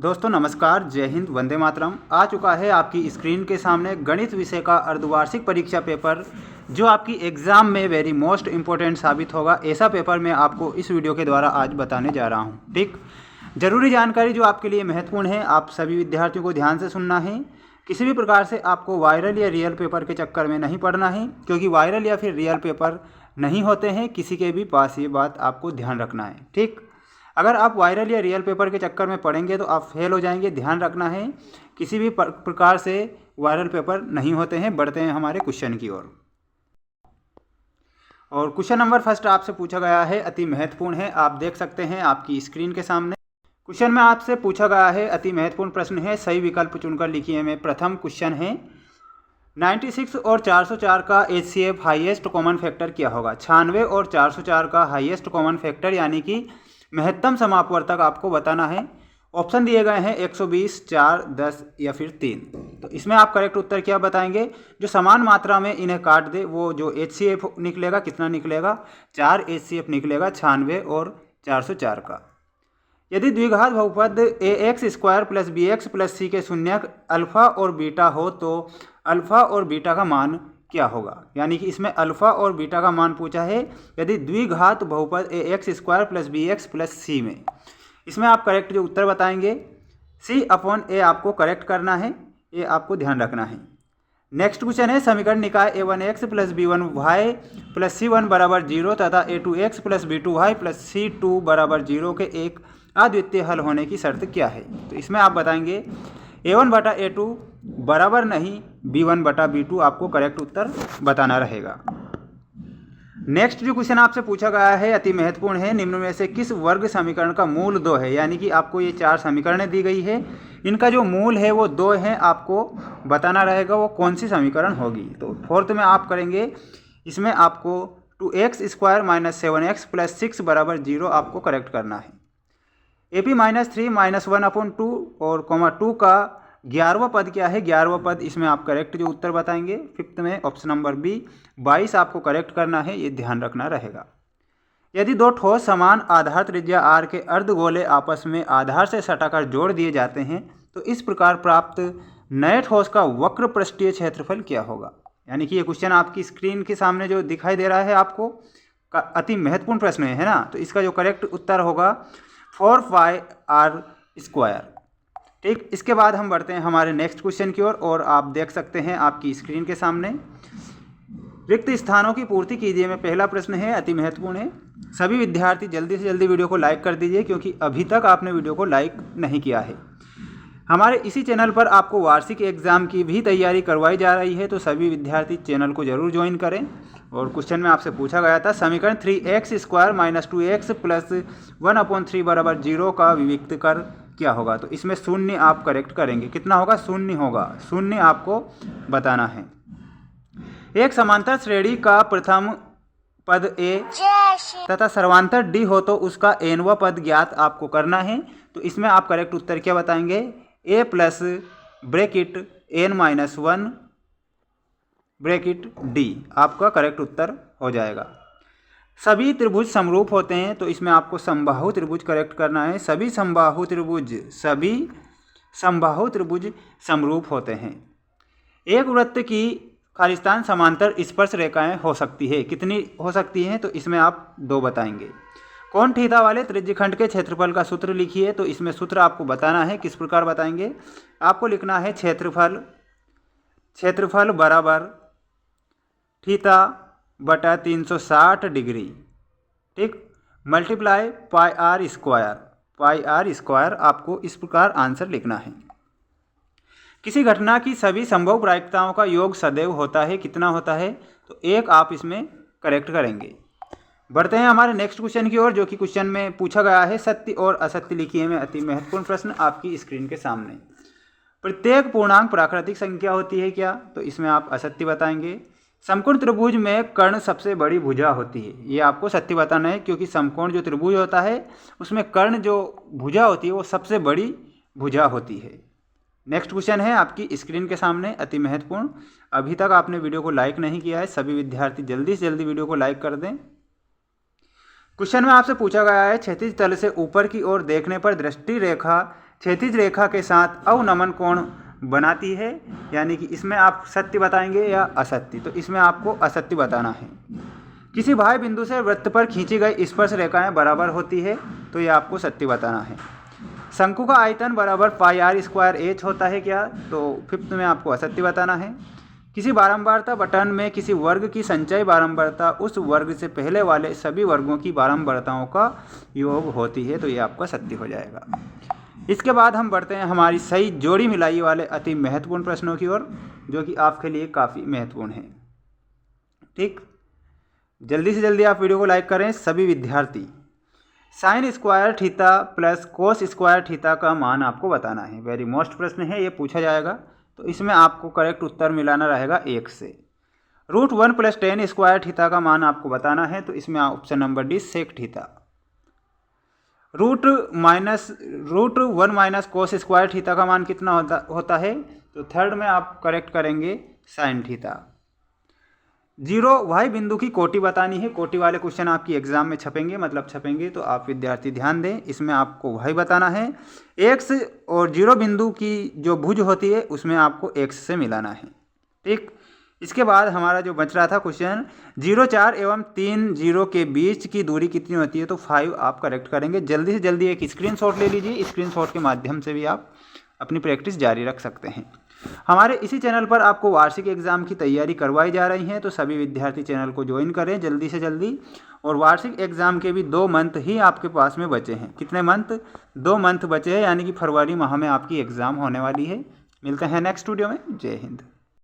दोस्तों नमस्कार, जय हिंद, वंदे मातरम। आ चुका है आपकी स्क्रीन के सामने गणित विषय का अर्धवार्षिक परीक्षा पेपर, जो आपकी एग्ज़ाम में वेरी मोस्ट इम्पोर्टेंट साबित होगा। ऐसा पेपर मैं आपको इस वीडियो के द्वारा आज बताने जा रहा हूँ। ठीक, जरूरी जानकारी जो आपके लिए महत्वपूर्ण है, आप सभी विद्यार्थियों को ध्यान से सुनना है। किसी भी प्रकार से आपको वायरल या रियल पेपर के चक्कर में नहीं पड़ना है, क्योंकि वायरल या फिर रियल पेपर नहीं होते हैं किसी के भी पास, ये बात आपको ध्यान रखना है। ठीक, अगर आप वायरल या रियल पेपर के चक्कर में पड़ेंगे तो आप फेल हो जाएंगे। ध्यान रखना है, किसी भी प्रकार से वायरल पेपर नहीं होते हैं। बढ़ते हैं हमारे क्वेश्चन की ओर। और क्वेश्चन नंबर फर्स्ट आपसे पूछा गया है, अति महत्वपूर्ण है। आप देख सकते हैं आपकी स्क्रीन के सामने। क्वेश्चन में आपसे पूछा गया है, अति महत्वपूर्ण प्रश्न है, सही विकल्प चुनकर लिखिए। में प्रथम क्वेश्चन है, 96 और 404 का HCF हाईएस्ट कॉमन फैक्टर क्या होगा। 96 और 404 का हाईएस्ट कॉमन फैक्टर यानी कि महत्तम समापवर्तक आपको बताना है। ऑप्शन दिए गए हैं 120, 4, 10 या फिर 3। तो इसमें आप करेक्ट उत्तर क्या बताएंगे। जो समान मात्रा में इन्हें काट दे वो जो HCF निकलेगा, कितना निकलेगा, 4 HCF निकलेगा 96 और 404 का। यदि द्विघात बहुपद ax² plus bx plus c के शून्यक अल्फा और बीटा हो तो अल्फा और बीटा का मान क्या होगा। यानी कि इसमें अल्फा और बीटा का मान पूछा है यदि द्विघात बहुपद ax² plus bx plus c में। इसमें आप करेक्ट जो उत्तर बताएंगे, c/a आपको करेक्ट करना है, ये आपको ध्यान रखना है। नेक्स्ट क्वेश्चन है, समीकरण निकाय a1x plus b1y plus c1 बराबर 0 तथा a2x plus b2y plus c2 बराबर 0 के एक अद्वितीय हल होने की शर्त क्या है। तो इसमें आप बताएंगे a1 बटा a2 बराबर नहीं b1 बटा b2, आपको करेक्ट उत्तर बताना रहेगा। नेक्स्ट जो क्वेश्चन आपसे पूछा गया है अति महत्वपूर्ण है, निम्न में से किस वर्ग समीकरण का मूल 2 है। यानी कि आपको ये 4 समीकरणें दी गई है, इनका जो मूल है वो 2 है, आपको बताना रहेगा वो कौन सी समीकरण होगी। तो फोर्थ में आप करेंगे, इसमें आपको 2x² माइनस 7x प्लस 6 बराबर 0 आपको करेक्ट करना है। AP -3 -1/2 और 2 का 11वां पद क्या है, 11वां पद। इसमें आप करेक्ट जो उत्तर बताएंगे फिफ्थ में ऑप्शन नंबर बी 22 आपको करेक्ट करना है, ये ध्यान रखना रहेगा। यदि दो ठोस समान आधार त्रिज्या r के अर्धगोले आपस में आधार से सटाकर जोड़ दिए जाते हैं तो इस प्रकार प्राप्त नए ठोस का वक्र पृष्ठीय क्षेत्रफल क्या होगा। यानी कि ये क्वेश्चन आपकी स्क्रीन के सामने जो दिखाई दे रहा है आपको, का अति महत्वपूर्ण प्रश्न है ना। तो इसका जो करेक्ट उत्तर होगा 4πr²। ठीक, इसके बाद हम बढ़ते हैं हमारे नेक्स्ट क्वेश्चन की ओर। और आप देख सकते हैं आपकी स्क्रीन के सामने, रिक्त स्थानों की पूर्ति कीजिए में पहला प्रश्न है, अति महत्वपूर्ण है। सभी विद्यार्थी जल्दी से जल्दी वीडियो को लाइक कर दीजिए, क्योंकि अभी तक आपने वीडियो को लाइक नहीं किया है। हमारे इसी चैनल पर आपको वार्षिक एग्जाम की भी तैयारी करवाई जा रही है, तो सभी विद्यार्थी चैनल को जरूर ज्वाइन करें। और क्वेश्चन में आपसे पूछा गया था, समीकरण 3x² माइनस 2x प्लस 1/3 बराबर 0 का विविक्त कर क्या होगा। तो इसमें शून्य आप करेक्ट करेंगे, कितना होगा, शून्य होगा, शून्य आपको बताना है। एक समांतर श्रेणी का प्रथम पद a तथा सर्वांतर d हो तो उसका nवां पद ज्ञात आपको करना है। तो इसमें आप करेक्ट उत्तर क्या बताएंगे, a plus bracket n-1 bracket d आपका करेक्ट उत्तर हो जाएगा। सभी त्रिभुज समरूप होते हैं, तो इसमें आपको समबाहु त्रिभुज करेक्ट करना है। सभी समबाहु त्रिभुज समरूप होते हैं। एक वृत्त की खालिस्तान समांतर स्पर्श रेखाएं हो सकती है, कितनी हो सकती हैं। तो इसमें आप 2 बताएंगे। कोण थीटा वाले त्रिज्यखंड के क्षेत्रफल का सूत्र लिखिए। तो इसमें सूत्र आपको बताना है, किस प्रकार बताएंगे। आपको लिखना है क्षेत्रफल बराबर थीटा बटा 360 डिग्री, ठीक, मल्टीप्लाई πr²। आपको इस प्रकार आंसर लिखना है। किसी घटना की सभी संभव प्रायिकताओं का योग सदैव होता है, कितना होता है। तो 1 आप इसमें करेक्ट करेंगे। बढ़ते हैं हमारे नेक्स्ट क्वेश्चन की ओर, जो कि क्वेश्चन में पूछा गया है, सत्य और असत्य लिखिए में अति महत्वपूर्ण प्रश्न आपकी स्क्रीन के सामने। प्रत्येक पूर्णांक प्राकृतिक संख्या होती है क्या। तो इसमें आप असत्य बताएंगे। समकोण त्रिभुज में कर्ण सबसे बड़ी भुजा होती है, ये आपको सत्य बताना है, क्योंकि समकोण जो त्रिभुज होता है उसमें कर्ण जो भुजा होती है वो सबसे बड़ी भुजा होती है। नेक्स्ट क्वेश्चन है आपकी स्क्रीन के सामने, अति महत्वपूर्ण। अभी तक आपने वीडियो को लाइक नहीं किया है, सभी विद्यार्थी जल्दी से जल्दी वीडियो को लाइक कर दें। क्वेश्चन में आपसे पूछा गया है, क्षैतिज तल से ऊपर की ओर देखने पर दृष्टि रेखा क्षैतिज रेखा के साथ अवनमन कोण बनाती है, यानी कि इसमें आप सत्य बताएंगे या असत्य, तो इसमें आपको असत्य बताना है। किसी बाह्य बिंदु से वृत्त पर खींची गई स्पर्श रेखाएं बराबर होती है, तो ये आपको सत्य बताना है। शंकु का आयतन बराबर पाई आर स्क्वायर एच होता है क्या, तो फिफ्थ में आपको असत्य बताना है। किसी बारंबारता बटन में किसी वर्ग की संचयी बारंबारता उस वर्ग से पहले वाले सभी वर्गों की बारंबारताओं का योग होती है, तो ये आपका सत्य हो जाएगा। इसके बाद हम बढ़ते हैं हमारी सही जोड़ी मिलाई वाले अति महत्वपूर्ण प्रश्नों की ओर, जो कि आपके लिए काफ़ी महत्वपूर्ण है। ठीक, जल्दी से जल्दी आप वीडियो को लाइक करें सभी विद्यार्थी। Sine square theta plus cos square theta का मान आपको बताना है। वेरी मोस्ट प्रश्न है, ये पूछा जाएगा, तो इसमें आपको करेक्ट उत्तर मिलाना रहेगा 1 से। √1 + tan स्क्वायर थीटा का मान आपको बताना है, तो इसमें option number d sec theta. √1 - cos square theta का मान कितना होता है, तो थर्ड में आप करेक्ट करेंगे साइन थीटा। 0 वाई बिंदु की कोटि बतानी है। कोटि वाले क्वेश्चन आपकी एग्जाम में छपेंगे, मतलब छपेंगे, तो आप विद्यार्थी ध्यान दें, इसमें आपको वाई बताना है। x और 0 बिंदु की जो भुज होती है उसमें आपको x से मिलाना है। ठीक, इसके बाद हमारा जो बच रहा था क्वेश्चन 0, 4 एवं 3 0 के बीच की दूरी कितनी होती है, तो 5 आप करेक्ट करेंगे। जल्दी से जल्दी एक स्क्रीनशॉट ले लीजिए, स्क्रीनशॉट के माध्यम से भी आप अपनी प्रैक्टिस जारी रख सकते हैं। हमारे इसी चैनल पर आपको वार्षिक एग्जाम की तैयारी करवाई जा रही है, तो सभी विद्यार्थी चैनल को ज्वाइन करें जल्दी से जल्दी। और वार्षिक एग्जाम के भी 2 मंथ ही आपके पास में बचे हैं। कितने मंथ? 2 मंथ बचे हैं, यानी कि फरवरी माह में आपकी एग्ज़ाम होने वाली है। मिलते हैं नेक्स्ट वीडियो में। जय हिंद।